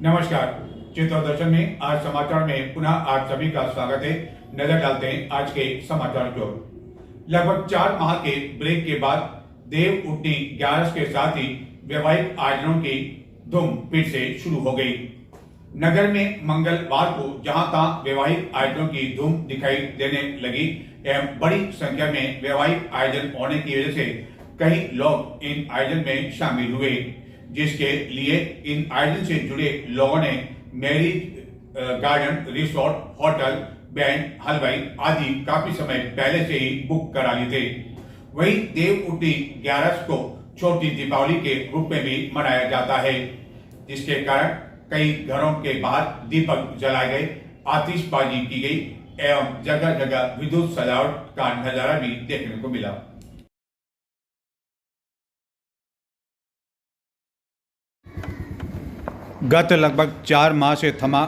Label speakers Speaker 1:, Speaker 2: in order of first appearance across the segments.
Speaker 1: नमस्कार। चित्तौड़ दर्शन में आज समाचार में पुनः आप सभी का स्वागत है। नजर डालते हैं आज के समाचार की ओर। लगभग 4 माह के ब्रेक के बाद देव उठनी 11 के साथ ही वैवाहिक आयोजनों की धूम फिर से शुरू हो गई। नगर में मंगलवार को जहां तहां वैवाहिक आयोजनों की धूम दिखाई देने लगी एवं बड़ी संख्या में वैवाहिक आयोजन होने की वजह से कई लोग इन आयोजन में शामिल हुए, जिसके लिए इन आयोजन से जुड़े लोगों ने marriage garden, resort, hotel, band, हलवाई आदि काफी समय पहले से ही बुक करा लिए थे। वहीं देव उठनी 11 को छोटी दीपावली के रूप में भी मनाया जाता है, जिसके कारण कई घरों के बाहर दीपक जलाए गए, आतिशबाजी की गई एवं जगह जगह विद्युत सजावट का नजारा भी देखने को मिला। गत लगभग 4 माह से थमा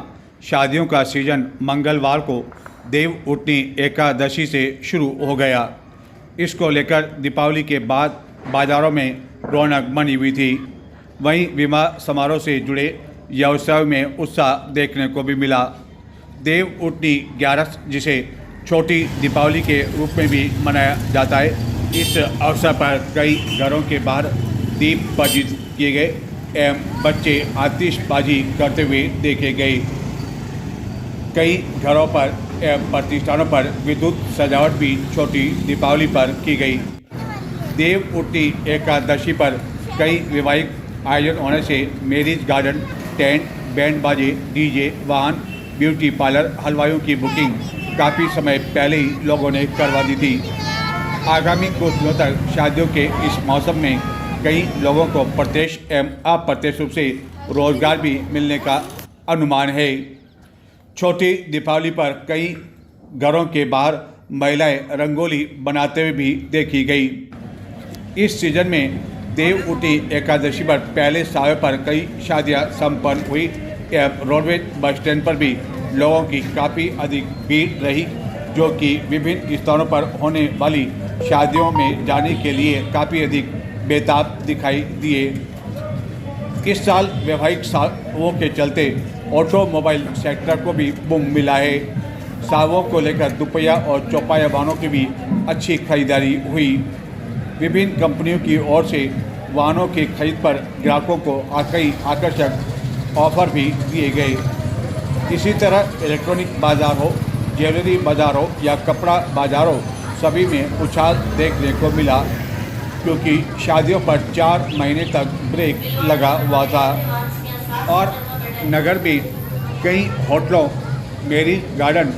Speaker 1: शादियों का सीजन मंगलवार को देव उठनी एकादशी से शुरू हो गया। इसको लेकर दीपावली के बाद बाजारों में रौनक बनी हुई थी। वहीं विवाह समारोह से जुड़े व्यवसाय में उत्साह देखने को भी मिला। देव उठनी 11, जिसे छोटी दीपावली के रूप में भी मनाया जाता है, इस अवसर पर कई घरों के बाहर दीप प्रज्वलित किए गए एवं बच्चे आतिशबाजी करते हुए देखे गए। कई घरों पर एवं प्रतिष्ठानों पर विद्युत सजावट भी छोटी दीपावली पर की गई। देव उठनी एकादशी पर कई वैवाहिक आयोजन होने से मैरिज गार्डन, टेंट, बैंड बाजे, डीजे, वाहन, ब्यूटी पार्लर, हलवाइयों की बुकिंग काफ़ी समय पहले ही लोगों ने करवा दी थी। आगामी कुछ दिनों तक शादियों के इस मौसम में कई लोगों को प्रत्यक्ष एवं अप्रत्यक्ष रूप से रोजगार भी मिलने का अनुमान है। छोटी दीपावली पर कई घरों के बाहर महिलाएं रंगोली बनाते हुए भी देखी गई। इस सीजन में देव उठनी एकादशी पर पहले समय पर कई शादियां संपन्न हुई एवं रोडवेज बस स्टैंड पर भी लोगों की काफ़ी अधिक भीड़ रही, जो कि विभिन्न स्थानों पर होने वाली शादियों में जाने के लिए काफ़ी अधिक बेताब दिखाई दिए। इस साल वैवाहिक सावों के चलते ऑटोमोबाइल सेक्टर को भी बूम मिला है। सावों को लेकर दुपहिया और चौपहिया वाहनों की भी अच्छी खरीदारी हुई। विभिन्न कंपनियों की ओर से वाहनों की खरीद पर ग्राहकों को कई आकर्षक ऑफर भी दिए गए। इसी तरह इलेक्ट्रॉनिक बाजार हो, ज्वेलरी बाजार हो या कपड़ा बाजार हो, सभी में उछाल देखने को मिला, क्योंकि शादियों पर 4 महीने तक ब्रेक लगा हुआ था और नगर में कई होटलों, मैरिज गार्डन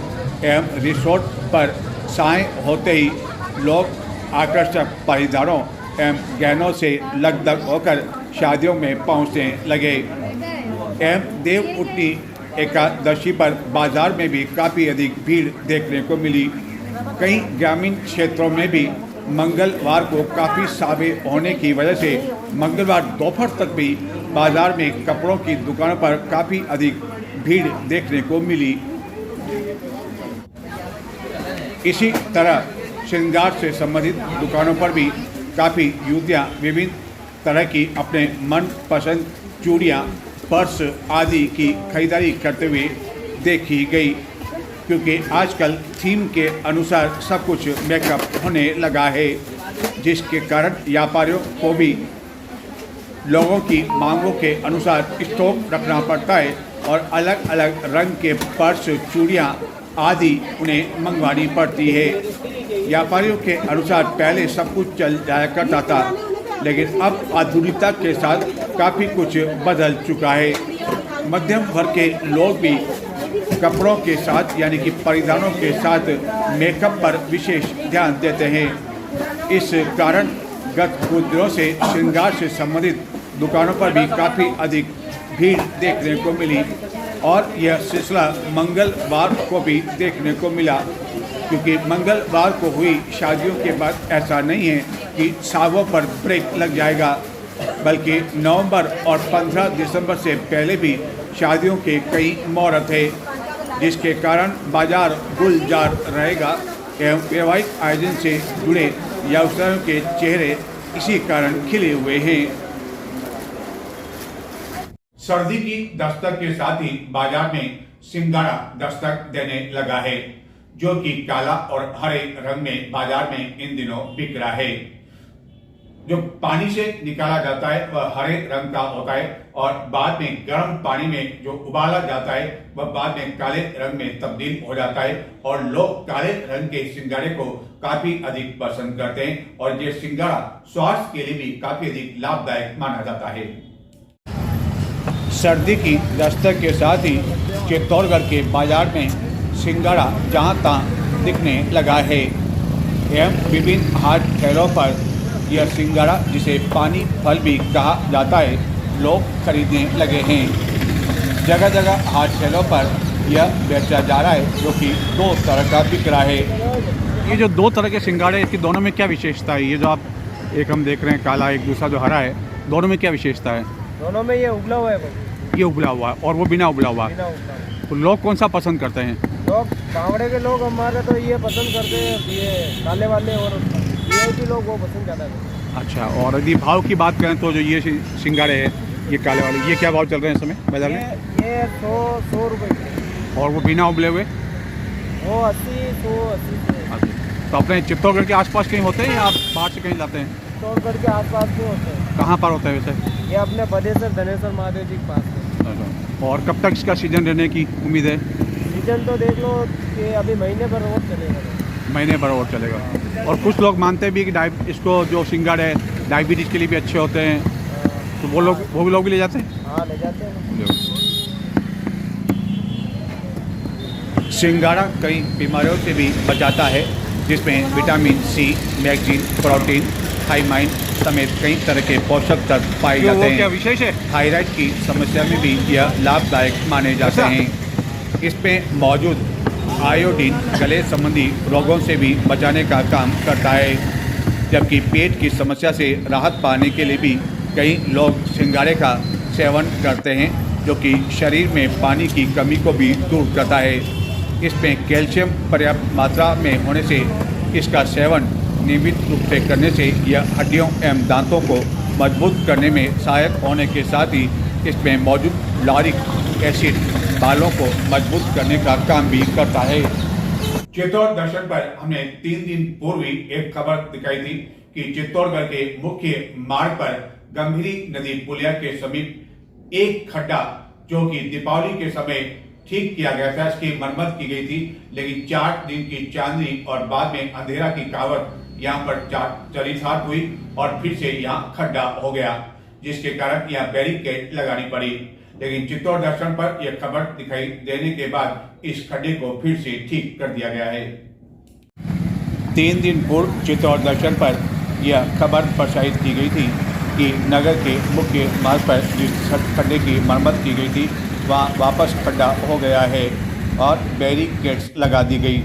Speaker 1: एवं रिसोर्ट पर साय होते ही लोग आकर्षक परिधानों एवं गहनों से लगदग होकर शादियों में पहुंचने लगे। एवं देव उठनी एकादशी पर बाजार में भी काफ़ी अधिक भीड़ देखने को मिली। कई ग्रामीण क्षेत्रों में भी मंगलवार को काफ़ी सावे होने की वजह से मंगलवार दोपहर तक भी बाजार में कपड़ों की दुकानों पर काफ़ी अधिक भीड़ देखने को मिली। इसी तरह श्रृंगार से संबंधित दुकानों पर भी काफ़ी युवतियाँ विभिन्न तरह की अपने मनपसंद चूड़ियाँ, पर्स आदि की खरीदारी करते हुए देखी गई, क्योंकि आजकल थीम के अनुसार सब कुछ मेकअप होने लगा है, जिसके कारण व्यापारियों को भी लोगों की मांगों के अनुसार स्टॉक रखना पड़ता है और अलग अलग रंग के पर्स, चूड़ियाँ आदि उन्हें मंगवानी पड़ती है। व्यापारियों के अनुसार पहले सब कुछ चल जाया करता था, लेकिन अब आधुनिकता के साथ काफ़ी कुछ बदल चुका है। मध्यम वर्ग के लोग भी कपड़ों के साथ यानी कि परिधानों के साथ मेकअप पर विशेष ध्यान देते हैं। इस कारण गत कुछ दिनों से श्रृंगार से संबंधित दुकानों पर भी काफ़ी अधिक भीड़ देखने को मिली और यह सिलसिला मंगलवार को भी देखने को मिला, क्योंकि मंगलवार को हुई शादियों के बाद ऐसा नहीं है कि सावों पर ब्रेक लग जाएगा, बल्कि नवंबर और 15 दिसंबर से पहले भी शादियों के कई मुहूर्त है, जिसके कारण बाजार गुलजार रहेगा एवं वैवाहिक आयोजन से जुड़े व्यवसायों के चेहरे इसी कारण खिले हुए हैं। सर्दी की दस्तक के साथ ही बाजार में सिंगाड़ा दस्तक देने लगा है, जो कि काला और हरे रंग में बाजार में इन दिनों बिक रहा है। जो पानी से निकाला जाता है वह हरे रंग का होता है और बाद में गर्म पानी में जो उबाला जाता है वह बाद में काले रंग में तब्दील हो जाता है और लोग काले रंग के सिंगाड़े को काफी अधिक पसंद करते हैं और ये सिंगाड़ा स्वास्थ्य के लिए भी काफी अधिक लाभदायक माना जाता है। सर्दी की दस्तक के साथ ही चित्तौड़गढ़ के बाजार में सिंगाड़ा जहाँ तहाँ दिखने लगा है एवं विभिन्न हाट ठेलों पर यह सिंगाड़ा, जिसे पानी फल भी कहा जाता है, लोग खरीदने लगे हैं। जगह जगह हाट ठेलों पर यह बेचा जा रहा है, जो कि दो तरह का बिक रहा है। ये जो दो तरह के सिंगाड़े, इसकी दोनों में क्या विशेषता है? ये जो आप एक हम देख रहे हैं काला, एक दूसरा जो हरा है, दोनों में क्या विशेषता है?
Speaker 2: दोनों में ये उबला हुआ है,
Speaker 1: ये उबला हुआ है और वो बिना उबला हुआ है। तो लोग कौन सा पसंद करते हैं?
Speaker 2: लोग कांवड़े के लोग हमारे तो ये पसंद करते हैं, ये काले वाले, और वीआईपी लोग वो पसंद ज़्यादा करते हैं।
Speaker 1: अच्छा, और यदि भाव की बात करें तो जो ये सिंगाड़े हैं, ये काले वाले, ये क्या भाव चल रहे हैं इस समय बाजार में?
Speaker 2: ये 100 रुपये।
Speaker 1: और वो बिना उबले हुए?
Speaker 2: वो 80।
Speaker 1: तो अपने चित्तौड़गढ़ के आसपास कहीं होते हैं या आप बाहर से कहीं लाते हैं?
Speaker 2: चित्तौड़गढ़ के आसपास में होते हैं।
Speaker 1: कहाँ पर होता है वैसे?
Speaker 2: ये अपने बदेसर धनेश्वर महादेव जी के पास है।
Speaker 1: और कब तक इसका सीजन रहने की उम्मीद है?
Speaker 2: सीजन तो देख लो कि अभी महीने भर और चलेगा।
Speaker 1: महीने भर और चलेगा। और कुछ लोग मानते भी कि इसको जो सिंगाड़े है डायबिटीज़ के लिए भी अच्छे होते हैं, तो वो लोग भी ले जाते हैं?
Speaker 2: हाँ, ले जाते हैं।
Speaker 1: सिंगाड़ा कई बीमारियों से भी बचाता है, जिसमें vitamin C, manganese, protein, thiamine समेत कई तरह के पोषक तत्व पाए जाते हैं। क्या विशेष है? थायराइड की समस्या में भी यह लाभदायक माने जाते हैं। इसमें मौजूद आयोडीन गले संबंधी रोगों से भी बचाने का काम करता है, जबकि पेट की समस्या से राहत पाने के लिए भी कई लोग सिंगाड़े का सेवन करते हैं, जो कि शरीर में पानी की कमी को भी दूर करता है। इसमें कैल्शियम पर्याप्त मात्रा में होने से इसका सेवन नियमित रूप से करने से यह हड्डियों एवं दांतों को मजबूत करने में सहायक होने के साथ ही इसमें मौजूद लॉरिक एसिड बालों को मजबूत करने का काम भी करता है। चित्तौड़ दर्शन पर हमने 3 दिन पूर्व ही एक खबर दिखाई थी कि चित्तौड़गढ़ के मुख्य मार्ग पर गंभीरी नदी पुलिया के समीप एक खड्डा, जो कि दीपावली के समय ठीक किया गया था, इसकी मरम्मत की गई थी, लेकिन 4 दिन की चांदनी और बाद में अंधेरा की कावत यहाँ पर चरितार्थ हुई और फिर से यहाँ खड्डा हो गया, जिसके कारण यहाँ बैरिकेड लगानी पड़ी। लेकिन चित्तौड़ दर्शन पर यह खबर दिखाई देने के बाद इस खड्डे को फिर से ठीक कर दिया गया है। 3 दिन पूर्व चित्तौड़ दर्शन पर यह खबर प्रसारित की गई थी कि नगर के मुख्य मार्ग पर जिस खड्डे की मरम्मत की गई थी वहाँ वापस खड्डा हो गया है और बैरिकेड्स लगा दी गई।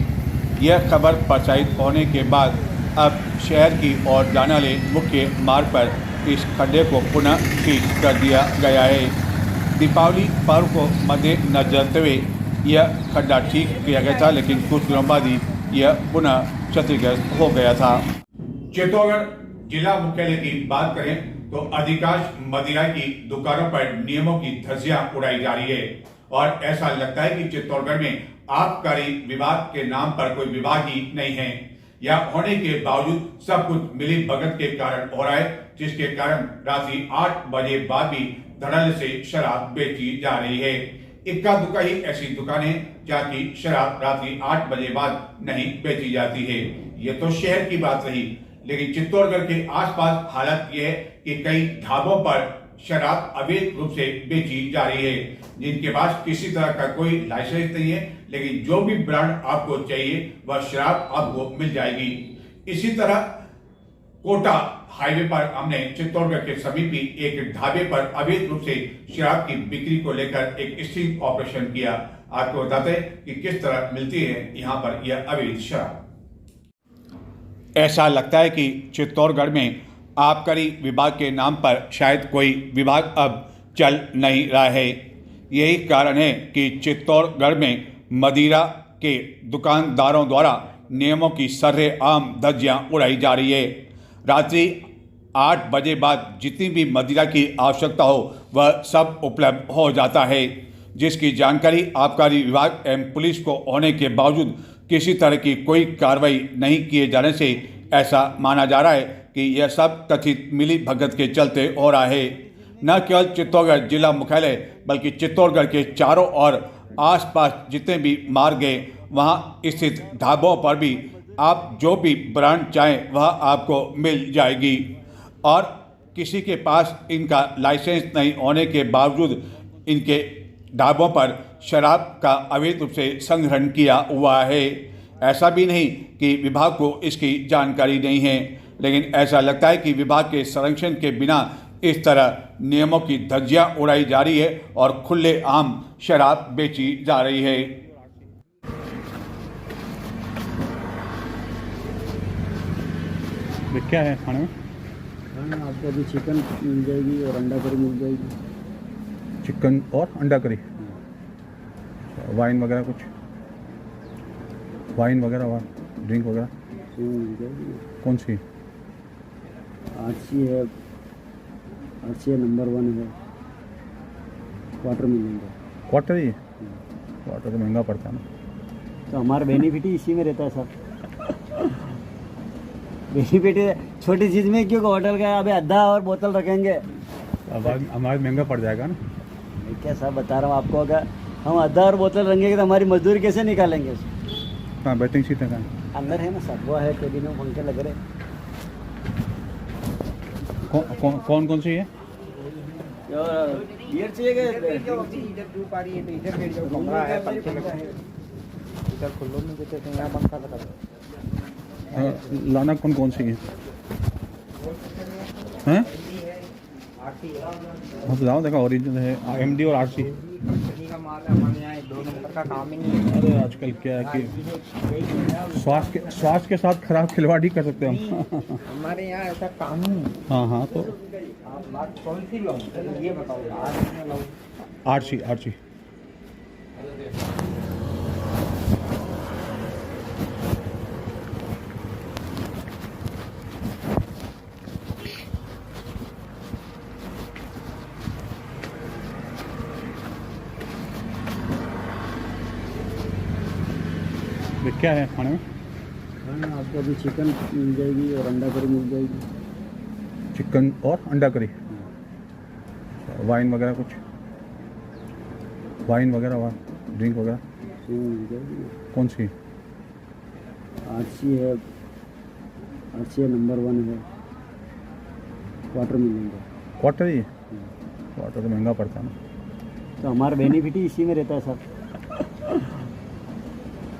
Speaker 1: यह खबर प्रसारित होने के बाद अब शहर की ओर जाने वाले मुख्य मार्ग पर इस खड्डे को पुनः ठीक कर दिया गया है। दीपावली पर्व को मद्देनजर रखते हुए यह खड्डा ठीक किया गया था, लेकिन कुछ दिनों बाद ही यह पुनः क्षतिग्रस्त हो गया था। चित्तौड़गढ़ जिला मुख्यालय की बात करें तो अधिकांश मदिरा की दुकानों पर नियमों की धज्जियां उड़ाई जा रही है और ऐसा लगता है कि चित्तौड़गढ़ में आबकारी विभाग के नाम पर कोई विभाग ही नहीं है। यह होने के बावजूद सब कुछ मिली भगत के कारण हो रहा है, जिसके कारण रात्रि 8 बजे बाद भी धड़ल्ले से शराब बेची जा रही है। इक्का दुक्का ही ऐसी दुकानें जहाँ की शराब रात्रि 8 बजे बाद नहीं बेची जाती है। ये तो शहर की बात रही, लेकिन चित्तौड़गढ़ के आसपास हालत यह है कि कई ढाबों पर शराब अवैध रूप से बेची जा रही है, जिनके पास किसी तरह का कोई लाइसेंस नहीं है, लेकिन जो भी ब्रांड आपको चाहिए वह शराब आपको मिल जाएगी। इसी तरह कोटा हाईवे पर हमने चित्तौड़गढ़ के समीप ही एक ढाबे पर अवैध रूप से शराब की बिक्री को लेकर एक स्टिंग ऑपरेशन किया। आपको बताते हैं कि किस तरह मिलती है यहाँ पर यह अवैध शराब। ऐसा लगता है कि चित्तौड़गढ़ में आबकारी विभाग के नाम पर शायद कोई विभाग अब चल नहीं रहा है। यही कारण है कि चित्तौड़गढ़ में मदिरा के दुकानदारों द्वारा नियमों की सर्रेआम धज्जियां उड़ाई जा रही है। रात्रि 8 बजे बाद जितनी भी मदिरा की आवश्यकता हो वह सब उपलब्ध हो जाता है, जिसकी जानकारी आबकारी विभाग एवं पुलिस को होने के बावजूद किसी तरह की कोई कार्रवाई नहीं किए जाने से ऐसा माना जा रहा है कि यह सब कथित मिली भगत के चलते हो रहा है। न केवल चित्तौड़गढ़ जिला मुख्यालय बल्कि चित्तौड़गढ़ के चारों ओर आसपास जितने भी मार्ग हैं वहां स्थित ढाबों पर भी आप जो भी ब्रांड चाहें वह आपको मिल जाएगी और किसी के पास इनका लाइसेंस नहीं होने के बावजूद इनके ढाबों पर शराब का अवैध रूप से संग्रहण किया हुआ है। ऐसा भी नहीं कि विभाग को इसकी जानकारी नहीं है, लेकिन ऐसा लगता है कि विभाग के संरक्षण के बिना इस तरह नियमों की धज्जियां उड़ाई जा रही है और खुले आम शराब बेची जा रही है।
Speaker 3: क्या है खाने में?
Speaker 2: हाँ, आपको अभी चिकन मिल जाएगी और अंडा करी मिल जाएगी।
Speaker 3: चिकन और अंडा करी, वाइन वगैरह कुछ, वाइन वगैरह ड्रिंक वगैरह
Speaker 2: मिल जाएगी।
Speaker 3: कौन सी?
Speaker 2: आरसी है, आरसी है, नंबर 1 है, क्वार्टर मिलेंगे।
Speaker 3: क्वार्टर ही? क्वार्टर तो महंगा पड़ता है ना।
Speaker 2: तो हमारा बेनिफिट ही इसी में रहता है सर। बेनिफिट छोटी चीज़ में क्यों होटल का अभी आधा और बोतल रखेंगे।
Speaker 3: अब हमारे महंगा पड़ जाएगा ना।
Speaker 2: मैं क्या सर बता रहा हूँ आपको, अगर हम आधा और बोतल रखेंगे तो हमारी मजदूरी कैसे निकालेंगे?
Speaker 3: कहाँ बैटिंग सीट है? कहाँ
Speaker 2: अंदर है ना सर, वो है केबिन में पंखे लग रहे।
Speaker 3: कौन कौन सी है?
Speaker 2: बियर चाहिए इधर धूप आ रही है तो इधर बैठ जाओ, कमरा है, पंखे लगे हैं। इधर खुल्लो में देते हैं, यहाँ पंखा लगा है।
Speaker 3: लाना कौन सी है? हैं? हाँ बताओ, देखा ओरिजिनल है, एमडी और आरसी
Speaker 2: का माल है हमारे यहाँ, 2 नंबर का काम ही नहीं है।
Speaker 3: अरे आजकल क्या है कि स्वास्थ्य के साथ खराब खिलवाड़ ही कर सकते हैं हम।
Speaker 2: हमारे यहाँ ऐसा काम ही नहीं।
Speaker 3: हाँ हाँ, तो
Speaker 2: आप बात कौन सी लो ये बताओ।
Speaker 3: आरसी आरसी क्या है खाने में?
Speaker 2: हाँ, आपको अभी चिकन मिल जाएगी और अंडा करी मिल जाएगी।
Speaker 3: चिकन और अंडा करी, वाइन वगैरह कुछ, वाइन वगैरह ड्रिंक वगैरह
Speaker 2: मिल जाएगी।
Speaker 3: कौन सी?
Speaker 2: आरसी है, आरसी है, नंबर 1 है, क्वार्टर मिलेंगे।
Speaker 3: क्वार्टर ही? क्वार्टर तो महंगा पड़ता है ना।
Speaker 2: तो हमारा बेनिफिट ही इसी में रहता है सर।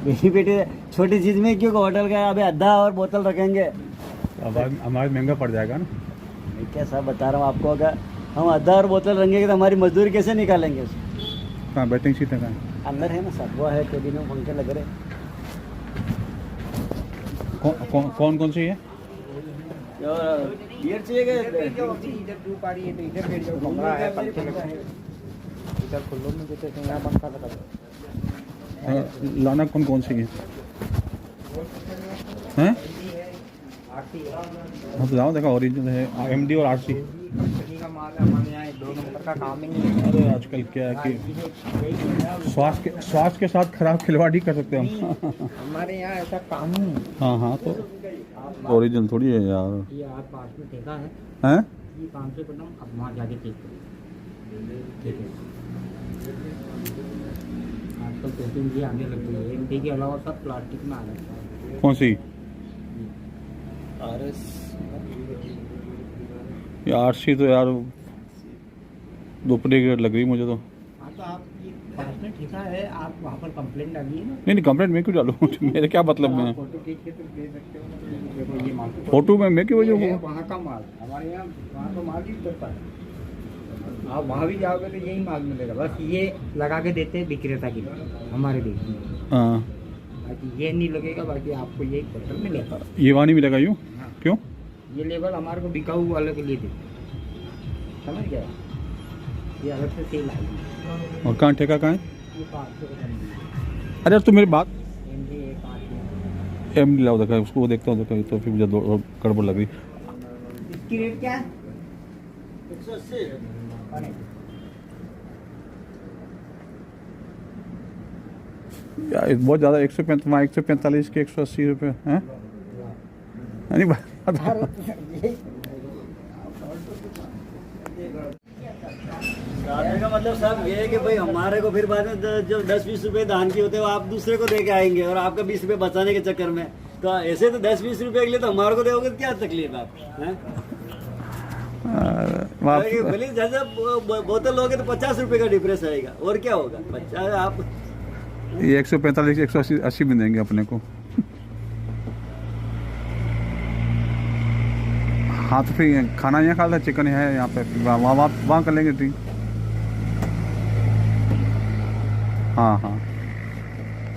Speaker 2: बेनिफिट छोटी चीज़ में क्यों होटल का अभी आधा और बोतल रखेंगे।
Speaker 3: अब हमारे महंगा पड़ जाएगा ना।
Speaker 2: मैं क्या सर बता रहा हूँ आपको, अगर हम आधा और बोतल रखेंगे तो हमारी मजदूरी कैसे निकालेंगे?
Speaker 3: कहाँ बैटिंग सीट है? कहाँ
Speaker 2: अंदर है ना सर, वो है केबिन में पंखे लग रहे।
Speaker 3: कौन सी है?
Speaker 2: बियर चाहिए इधर धूप आ रही है तो इधर बैठ जाओ, कमरा है, पंखे लगे हैं। इधर खुल्लो में देते हैं, यहाँ पंखा लगा है।
Speaker 3: लाना कौन सी है? हैं? हाँ बताओ, देखा ओरिजिनल है, एमडी और आरसी
Speaker 2: का माल है हमारे यहाँ, 2 नंबर का काम ही नहीं है।
Speaker 3: अरे आजकल क्या है कि स्वास्थ्य के साथ खराब खिलवाड़ ही कर सकते हैं हम।
Speaker 2: हमारे यहाँ ऐसा काम ही नहीं।
Speaker 3: हाँ हाँ, तो ओरिजिनल थोड़ी है यार।
Speaker 2: ये आप पास में ठेका है,
Speaker 3: हैं?
Speaker 2: ये काम से बनाओ, अब वहाँ जाके चेक करो। ठीक है, आजकल पैकिंग ये आने लग गई है, एमडी के अलावा सब प्लास्टिक में आ रहा है।
Speaker 3: कौन सी?
Speaker 2: RS
Speaker 3: ये आरसी तो यार डुप्लीकेट लग रही मुझे तो।
Speaker 2: हाँ, तो आप ये पास में ठेका है, आप वहाँ पर कंप्लेंट डालिए ना।
Speaker 3: नहीं कंप्लेंट मैं क्यों डालूँ? मेरे क्या मतलब में?
Speaker 2: फोटो खींच के तो दे सकते हो ना। देखो ये माल
Speaker 3: फोटो में मैं क्यों
Speaker 2: ये
Speaker 3: वजह?
Speaker 2: वहाँ का माल, हमारे यहाँ वहाँ तो माल ही उतरता है। आप वहाँ भी जाओगे तो यही माल मिलेगा, बस ये लगा के देते हैं विक्रेता के लिए हमारे देश में।
Speaker 3: हाँ,
Speaker 2: बाकी ये नहीं लगेगा, बाकी आपको यही बोतल मिलेगा।
Speaker 3: ये वहाँ नहीं मिलेगा यूँ?
Speaker 2: हाँ।
Speaker 3: क्यों?
Speaker 2: ये लेबल हमारे को बिकाऊ वाले के लिए देते, समझ गए? ये अलग से सेल आएगी।
Speaker 3: और कहाँ ठेका कहाँ है?
Speaker 2: ये 500 का
Speaker 3: अरे तो मेरी बात
Speaker 2: MD है, 5
Speaker 3: एम लाओ, देखा उसको वो देखता हूँ, देखा तो फिर मुझे गड़बड़ लग रही।
Speaker 2: इसकी रेट क्या है?
Speaker 4: 180
Speaker 3: यार बहुत ज़्यादा 145 के 180 रुपये हैं। नहीं
Speaker 4: कहने का मतलब साहब ये है कि भाई हमारे को फिर बाद में जो 10-20 रुपए दान की होते हैं वो आप दूसरे को दे के आएंगे और आपका 20 रुपए बचाने के चक्कर में तो ऐसे तो 10-20 रुपए के लिए तो हमारे को दोगे तो क्या तकलीफ है आप हैं? भले जैसे बोतल लोगे तो 50 रुपए का डिफरेंस आएगा और क्या होगा 50 आप
Speaker 3: ये 145 180 में देंगे अपने को। हाँ तो फिर खाना यहाँ खा था, चिकन है यहाँ पे, वहाँ कर लेंगे ड्रिंक। हाँ हाँ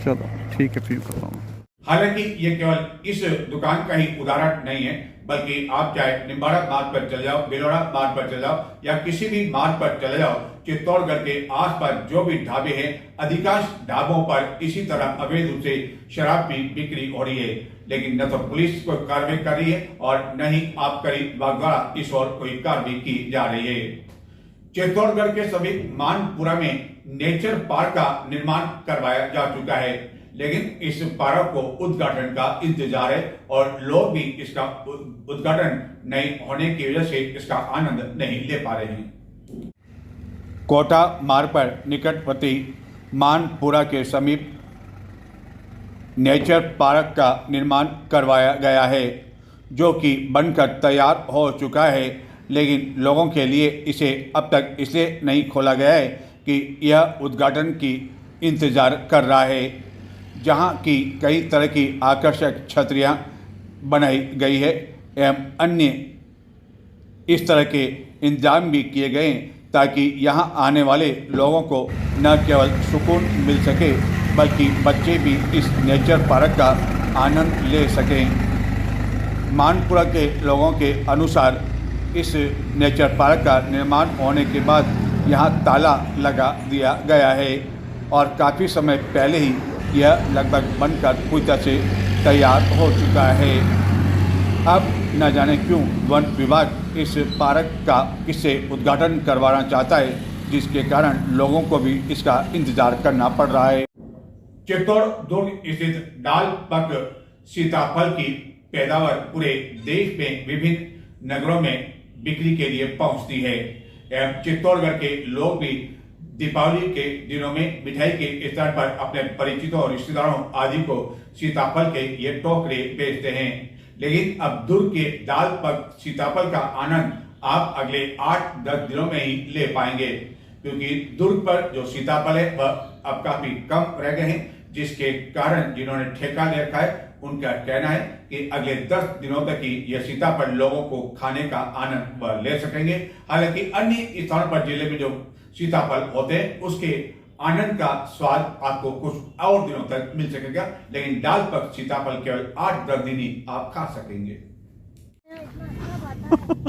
Speaker 3: चलो ठीक है फिर करता हूँ।
Speaker 1: हालांकि ये केवल इस दुकान का ही उदाहरण नहीं है, बल्कि आप चाहे निम्बाड़ा मार्ग पर चले जाओ, बिलोड़ा मार्ग पर चले जाओ या किसी भी मार्ग पर चले जाओ, चित्तौड़गढ़ के आसपास जो भी ढाबे हैं, अधिकांश ढाबों पर इसी तरह अवैध रूप से शराब की बिक्री हो रही है। लेकिन न तो पुलिस कोई कार्रवाई कर रही है और न ही आबकारी विभाग द्वारा इस ओर कोई कार्रवाई की जा रही है। चित्तौड़गढ़ के समीप मानपुरा में नेचर पार्क का निर्माण करवाया जा चुका है, लेकिन इस पार्क को उद्घाटन का इंतजार है और लोग भी इसका उद्घाटन नहीं होने की वजह से इसका आनंद नहीं ले पा रहे हैं। कोटा मार्ग पर निकटवर्ती मानपुरा के समीप नेचर पार्क का निर्माण करवाया गया है, जो कि बनकर तैयार हो चुका है, लेकिन लोगों के लिए इसे अब तक इसलिए नहीं खोला गया है कि यह उद्घाटन की इंतज़ार कर रहा है, जहां की कई तरह की आकर्षक छतरियां बनाई गई है एवं अन्य इस तरह के इंतजाम भी किए गए ताकि यहां आने वाले लोगों को न केवल सुकून मिल सके बल्कि बच्चे भी इस नेचर पार्क का आनंद ले सकें। मानपुरा के लोगों के अनुसार इस नेचर पार्क का निर्माण होने के बाद यहां ताला लगा दिया गया है और काफ़ी समय पहले ही यह लगभग बनकर पूरी तरह से तैयार हो चुका है। अब न जाने क्यों वन विभाग इस पार्क का किससे उद्घाटन करवाना चाहता है, जिसके कारण लोगों को भी इसका इंतजार करना पड़ रहा है। चित्तौड़ दुर्ग स्थित डाल पक सीताफल की पैदावार पूरे देश में विभिन्न नगरों में बिक्री के लिए पहुंचती है एवं चित्तौड़गढ़ के लोग भी दीपावली के दिनों में मिठाई के स्थान पर अपने परिचितों और रिश्तेदारों आदि को सीताफल के ये टोकरे बेचते हैं। लेकिन अब दुर्ग के डाल पक सीताफल का आनंद आप अगले 8-10 दिनों में ही ले पाएंगे, क्योंकि दुर्ग पर जो सीताफल है वह अब काफी कम रह गए हैं, जिसके कारण जिन्होंने ठेका ले रखा है उनका कहना है कि अगले 10 दिनों तक ही यह सीताफल लोगों को खाने का आनंद वह ले सकेंगे। हालांकि अन्य स्थानों पर जिले में जो सीताफल होते हैं उसके आनंद का स्वाद आपको कुछ और दिनों तक मिल सकेगा, लेकिन डाल पक सीताफल केवल 8-10 दिन ही आप खा सकेंगे।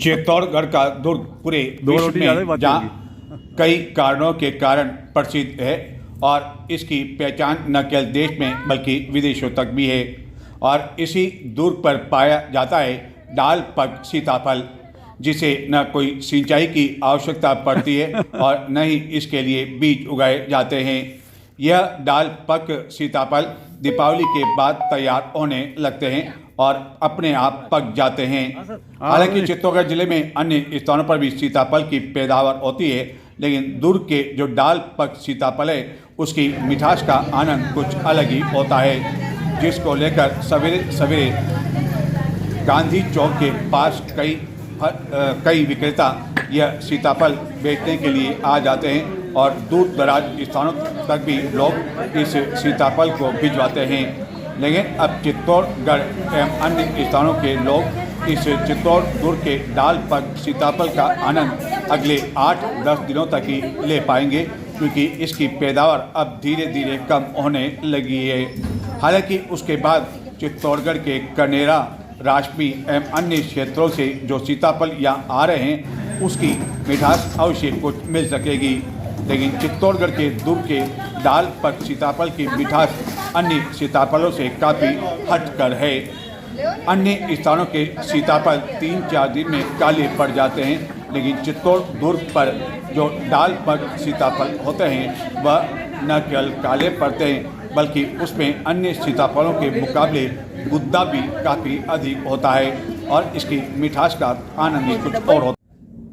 Speaker 1: चित्तौड़गढ़ का दुर्ग पूरे विश्व में जहाँ कई कारणों के कारण प्रसिद्ध है और इसकी पहचान न केवल देश में बल्कि विदेशों तक भी है और इसी दुर्ग पर पाया जाता है डाल पक सीताफल, जिसे न कोई सिंचाई की आवश्यकता पड़ती है और न ही इसके लिए बीज उगाए जाते हैं। यह डाल पक सीताफल दीपावली के बाद तैयार होने लगते हैं और अपने आप पक जाते हैं। हालांकि चित्तौड़गढ़ जिले में अन्य स्थानों पर भी सीताफल की पैदावार होती है, लेकिन दुर्ग के जो डाल पक सीताफल है उसकी मिठास का आनंद कुछ अलग ही होता है, जिसको लेकर सवेरे सवेरे गांधी चौक के पास कई विक्रेता यह सीताफल बेचने के लिए आ जाते हैं और दूर दराज स्थानों तक भी लोग इस सीताफल को भिजवाते हैं। लेकिन अब चित्तौड़गढ़ एवं अन्य स्थानों के लोग इस चित्तौड़ दुर्ग के डाल पक सीताफल का आनंद अगले 8-10 दिनों तक ही ले पाएंगे, क्योंकि इसकी पैदावार अब धीरे धीरे कम होने लगी है। हालांकि उसके बाद चित्तौड़गढ़ के कनेरा, राजपी एवं अन्य क्षेत्रों से जो सीताफल यहाँ आ रहे हैं उसकी मिठास अवश्य कुछ मिल सकेगी, लेकिन चित्तौड़गढ़ के दुर्ग के डाल पक सीताफल की मिठास अन्य सीताफलों से काफ़ी हटकर है। अन्य स्थानों के सीताफल 3-4 दिन में काले पड़ जाते हैं, लेकिन चित्तौड़ दुर्ग पर जो डाल पर सीताफल होते हैं वह न केवल काले पड़ते हैं बल्कि उसमें अन्य सीताफलों के मुकाबले गुद्दा भी काफ़ी अधिक होता है और इसकी मिठास का आनंद ही कुछ और होता है।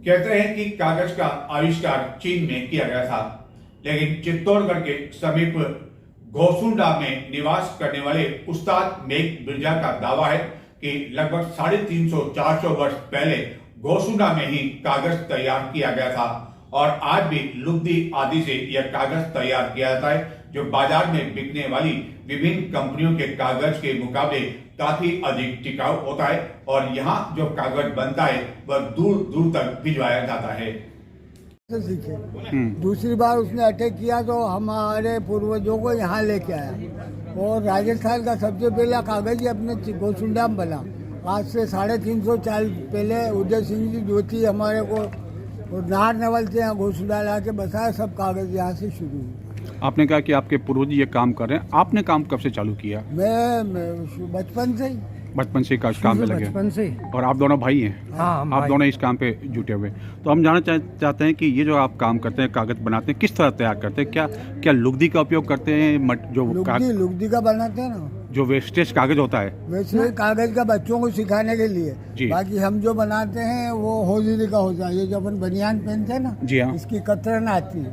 Speaker 1: कहते हैं कि कागज का आविष्कार चीन में किया गया था, लेकिन चित्तौड़गढ़ के समीप घोसुंडा में निवास करने वाले उस्ताद मेघ बिरजा का दावा है कि लगभग 350-400 वर्ष पहले घोसुंडा में ही कागज तैयार किया गया था और आज भी लुगदी आदि से यह कागज तैयार किया जाता है, जो बाजार में बिकने वाली विभिन्न कंपनियों के कागज के मुकाबले काफी अधिक टिकाऊ होता है और यहाँ जो कागज बनता है वह दूर दूर तक भिजवाया जाता है।
Speaker 5: से सीखे। दूसरी बार उसने अटैक किया तो हमारे पूर्वजों को यहाँ लेके आया और राजस्थान का सबसे पहला कागज ही अपने घोसुंडा में बना। आज से 350 साल पहले उदय सिंह जी ज्योति हमारे को नार नवल से यहाँ घोसुंडा ला के बसाया, सब कागज यहाँ से शुरू हुए।
Speaker 3: आपने कहा कि आपके पूर्वज ये काम कर रहे हैं, आपने काम कब से चालू किया?
Speaker 5: मैं बचपन से ही
Speaker 3: बचपन से काम पे लगे
Speaker 5: बचपन से।
Speaker 3: और आप दोनों भाई हैं?
Speaker 5: हाँ, हम
Speaker 3: आप
Speaker 5: भाई।
Speaker 3: दोनों इस काम पे जुटे हुए। तो हम जानना चाहते हैं कि ये जो आप काम करते हैं, कागज बनाते हैं, किस तरह तैयार करते हैं? क्या लुगदी का उपयोग करते हैं?
Speaker 5: लुगदी का बनाते हैं ना,
Speaker 3: जो वेस्टेज कागज होता है
Speaker 5: वैसे कागज का बच्चों को सिखाने के लिए। बाकी हम जो बनाते हैं वो होजरी का होता है। ये जो अपन बनियान पहनते हैं ना,
Speaker 3: जी हाँ,
Speaker 5: इसकी कतरन आती है,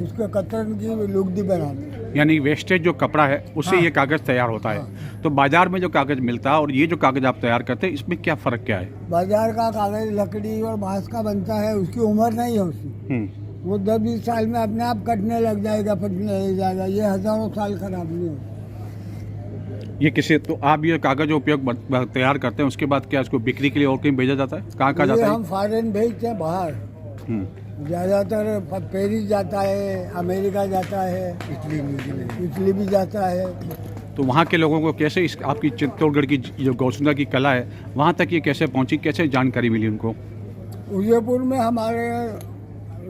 Speaker 5: उसके कतरन की लुगदी बनाते हैं।
Speaker 3: यानी वेस्टेज जो कपड़ा है उससे
Speaker 5: हाँ,
Speaker 3: ये कागज तैयार होता है।
Speaker 5: हाँ। तो
Speaker 3: बाजार में जो कागज मिलता है और ये जो कागज आप तैयार करते हैं, इसमें क्या फर्क क्या है?
Speaker 5: बाजार का कागज लकड़ी और बांस का बनता है, उसकी उम्र नहीं है उसकी। वो 10-20 साल में अपने आप कटने लग जाएगा, फटने लग जाएगा। ये हजारों साल खराब नहीं होता।
Speaker 3: ये किसी तो आप ये कागज उपयोग तैयार करते हैं, उसके बाद क्या इसको बिक्री के लिए और कहीं भेजा जाता है? कहाँ जाता है?
Speaker 5: हम फॉरेन भेजते हैं बाहर, ज्यादातर पेरिस जाता है, अमेरिका जाता है, इटली भी जाता है।
Speaker 3: तो वहाँ के लोगों को कैसे इस आपकी चित्तौड़गढ़ की जो घोसुंडा की कला है वहाँ तक ये कैसे पहुँची, कैसे जानकारी मिली उनको?
Speaker 5: उदयपुर में हमारे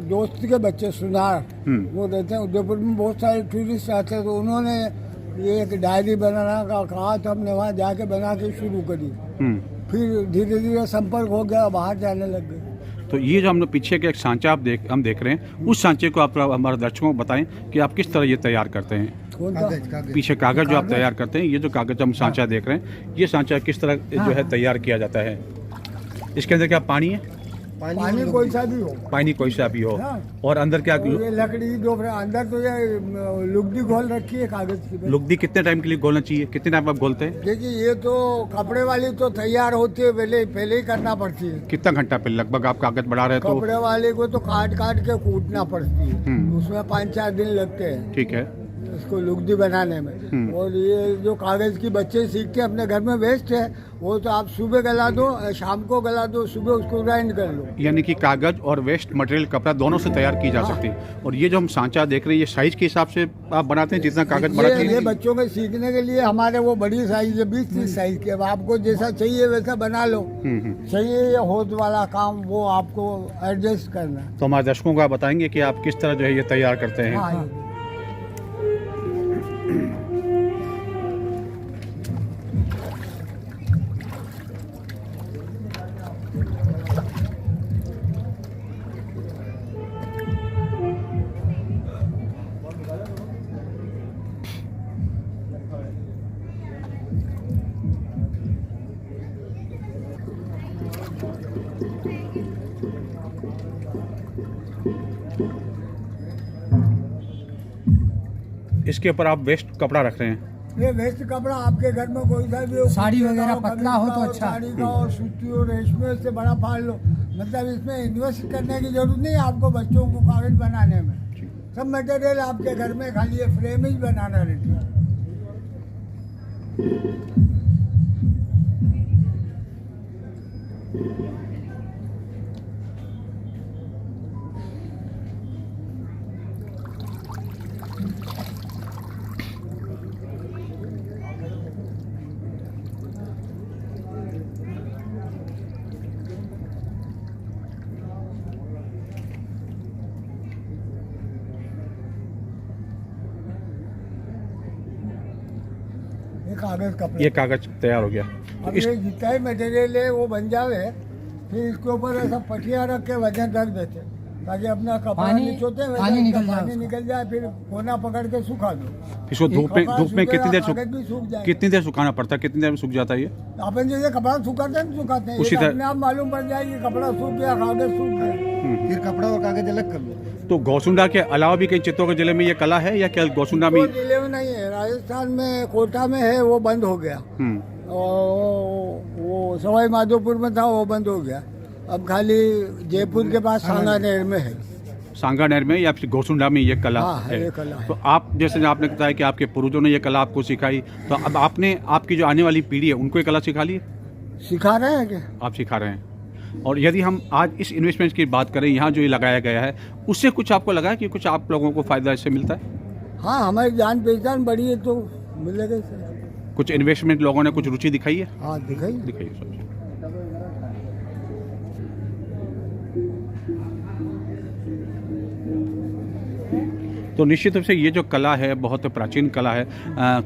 Speaker 5: दोस्त के बच्चे सुनार वो रहते हैं उदयपुर में, बहुत सारे टूरिस्ट आते हैं, तो उन्होंने ये एक डायरी बनाना का कहा तो हमने वहाँ जाके बना के शुरू करी। फिर धीरे धीरे संपर्क हो गया, बाहर जाने लग गए।
Speaker 3: तो ये जो हम लोग पीछे के एक सांचा हम देख रहे हैं, उस सांचे को आप हमारे दर्शकों को बताएं कि आप किस तरह ये तैयार करते हैं। पीछे कागज जो आप तैयार करते हैं, ये जो कागज हम सांचा देख रहे हैं, ये सांचा किस तरह जो है तैयार किया जाता है? इसके अंदर क्या पानी है?
Speaker 5: पानी कोई सा भी हो,
Speaker 3: पानी कोई सा भी हो। और अंदर क्या?
Speaker 5: ये लकड़ी जो अंदर तो ये लुगदी घोल रखी है कागज की।
Speaker 3: लुगदी कितने टाइम के लिए घोलना चाहिए? कितने टाइम आप घोलते हैं?
Speaker 5: देखिए ये तो कपड़े वाली तो तैयार होती है, पहले ही करना पड़ती है।
Speaker 3: कितना घंटा पहले लगभग आप कागज बढ़ा रहे हैं? तो
Speaker 5: कपड़े वाले को तो काट के कूटना पड़ती है, उसमें 5-4 दिन लगते हैं।
Speaker 3: ठीक है,
Speaker 5: इसको लुगदी बनाने में। और ये जो कागज की बच्चे सीखते हैं अपने घर में वेस्ट है, वो तो आप सुबह गला दो, शाम को गला दो, सुबह उसको ग्राइंड कर लो।
Speaker 3: यानी कि कागज और वेस्ट मटेरियल कपड़ा दोनों से तैयार की जा सकती है। और ये जो हम सांचा देख रहे हैं, ये साइज के हिसाब से आप बनाते हैं जितना कागज बड़ा चाहिए?
Speaker 5: ये बच्चों के सीखने के लिए हमारे वो बड़ी साइज है, 20-30 साइज के। अब आपको जैसा चाहिए वैसा बना लो। चाहिए ये होद वाला काम, वो आपको एडजस्ट करना है।
Speaker 3: तो हमारे दर्शकों को आप बताएंगे कि आप किस तरह जो है ये तैयार करते हैं?
Speaker 5: हाँ,
Speaker 3: इसके ऊपर आप वेस्ट कपड़ा रख रहे हैं?
Speaker 5: ये वेस्ट कपड़ा आपके घर में कोई सा भी हो, साड़ी वगैरह पतला हो तो अच्छा, साड़ी का और सूती और रेशमे से बड़ा फाड़ लो। मतलब इसमें इन्वेस्ट करने की जरूरत नहीं है आपको बच्चों को कागज बनाने में। सब मटेरियल आपके घर में, खाली ये फ्रेम ही बनाना रहता है। ये कागज
Speaker 3: ये कागज तैयार हो गया।
Speaker 5: अब ये जितना ही मटेरियल है वो बन जावे, फिर इसके ऊपर ऐसा पटिया रख के वजन रख देते ताकि अपना कपड़ा
Speaker 2: पानी
Speaker 5: निकल जाए, फिर कोना पकड़ के सुखा दो।
Speaker 3: इसको धूप में कितनी देर
Speaker 5: कागज भी सूख जाए।
Speaker 3: कितनी देर सुखाना पड़ता है, कितनी देर में सूख जाता है ये?
Speaker 5: अपन जैसे कपड़ा सुखाते हैं सुखाते हैं,
Speaker 3: उसी
Speaker 5: ये
Speaker 3: तरह-
Speaker 5: अपने आप मालूम पड़ जाए कि कपड़ा सूख गया, कागज सूख गया, फिर कपड़ा और कागज अलग कर लो।
Speaker 3: तो गौसुंडा के अलावा भी कई चित्तौड़गढ़ जिले में ये कला है या केवल गौसुंडा में?
Speaker 5: जिले में नहीं है, राजस्थान में कोटा में है, वो बंद हो गया। और वो सवाई माधोपुर में था, वो बंद हो गया। अब खाली जयपुर के पास सांगानेर में है।
Speaker 3: सांगानेर में या फिर गौसुंडा में ये कला
Speaker 5: हाँ,
Speaker 3: है?
Speaker 5: ये कला है।
Speaker 3: तो आप जैसे आपने बताया कि आपके पूर्वजों ने ये कला आपको सिखाई, तो अब आपने आपकी जो आने वाली पीढ़ी है उनको ये कला सिखा ली है?
Speaker 5: सिखा रहे हैं क्या?
Speaker 3: आप सिखा रहे हैं। और यदि हम आज इस इन्वेस्टमेंट की बात करें, यहाँ जो ये लगाया गया है, उससे कुछ आपको लगा है कि कुछ आप लोगों को फायदा इससे मिलता है?
Speaker 5: हाँ, हमारी जान पहचान बढ़ी है तो मिलेगा सर।
Speaker 3: कुछ इन्वेस्टमेंट लोगों ने कुछ रुचि दिखाई है?
Speaker 5: हाँ, दिखाई।
Speaker 3: दिखाइए सबसे। तो निश्चित रूप से ये जो कला है बहुत प्राचीन कला है।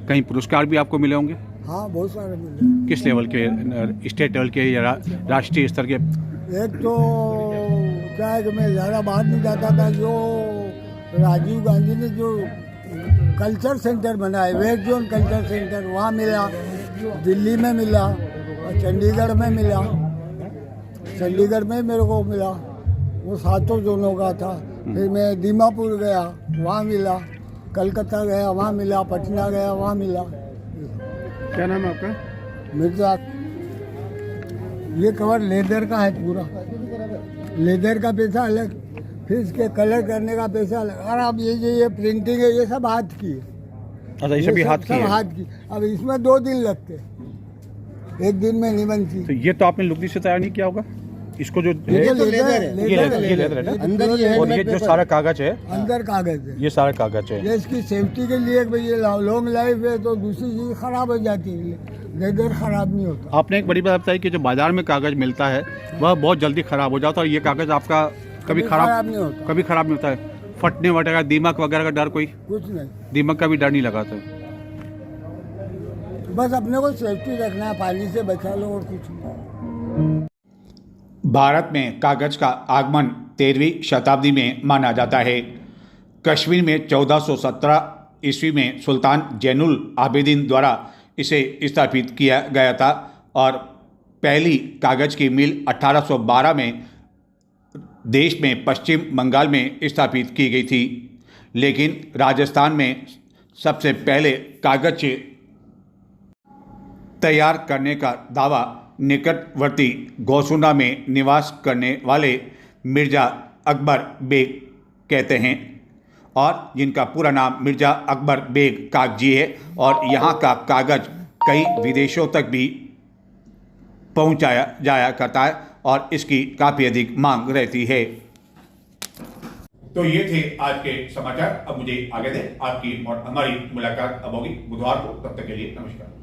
Speaker 3: कहीं पुरस्कार भी आपको मिले होंगे?
Speaker 5: हाँ, बहुत सारे मिले।
Speaker 3: किस लेवल के, स्टेट लेवल के या राष्ट्रीय स्तर के?
Speaker 5: एक तो क्या है कि मैं ज़्यादा बाहर नहीं जाता था, जो राजीव गांधी ने जो कल्चर सेंटर बनाया, वेस्ट जोन कल्चर सेंटर, वहाँ मिला, दिल्ली में मिला और चंडीगढ़ में मिला। चंडीगढ़ में मेरे को मिला, वो 7 जोनों का था। फिर मैं दीमापुर गया, वहाँ मिला, कलकत्ता गया, वहाँ मिला, पटना गया, वहाँ मिला।
Speaker 3: क्या नाम है आपका?
Speaker 5: मिर्जा। ये कवर लेदर का है पूरा, लेदर का पैसा अलग, फिर इसके कलर करने का पैसा अलग। और अब ये प्रिंटिंग है, ये सब हाथ की है।
Speaker 3: अच्छा, ये सभी हाथ की है?
Speaker 5: हाथ की। अब इसमें 2 दिन लगते, एक दिन में नहीं बनती।
Speaker 3: तो ये तो आपने लुगदी से तैयार नहीं किया होगा इसको? जो
Speaker 5: ये लेदर है,
Speaker 3: ये लेदर है ना?
Speaker 5: अंदर
Speaker 3: और ये जो सारा कागज है,
Speaker 5: अंदर कागज है,
Speaker 3: ये सारा कागज है।
Speaker 5: ये इसकी सेफ्टी के लिए, भाई ये लॉन्ग लाइफ है तो दूसरी चीज खराब हो जाती है, लेदर खराब नहीं होता।
Speaker 3: आपने एक बड़ी बात बताई कि जो बाजार में कागज मिलता है वह बहुत जल्दी खराब हो जाता है, और ये कागज आपका कभी खराब
Speaker 5: नहीं होता,
Speaker 3: कभी खराब नहीं होता है। फटने वटेगा, दीमक वगैरह का डर कोई?
Speaker 5: कुछ नहीं,
Speaker 3: दीमक का भी डर नहीं लगाता है।
Speaker 5: बस अपने को सेफ्टी रखना है, पानी से बचा लो और कुछ नहीं।
Speaker 1: भारत में कागज का आगमन 13वीं शताब्दी में माना जाता है। कश्मीर में 1417 ईस्वी में सुल्तान जैनुल आबिदीन द्वारा इसे स्थापित किया गया था, और पहली कागज की मिल 1812 में देश में पश्चिम बंगाल में स्थापित की गई थी। लेकिन राजस्थान में सबसे पहले कागज तैयार करने का दावा निकटवर्ती गौसुंडा में निवास करने वाले मिर्ज़ा अकबर बेग कहते हैं, और जिनका पूरा नाम मिर्ज़ा अकबर बेग कागजी है। और यहाँ का कागज़ कई विदेशों तक भी पहुँचाया जाया करता है और इसकी काफ़ी अधिक मांग रहती है। तो ये थे आज के समाचार। अब मुझे आगे दें, आपकी और हमारी मुलाकात अब होगी बुधवार को। तब तक के लिए नमस्कार।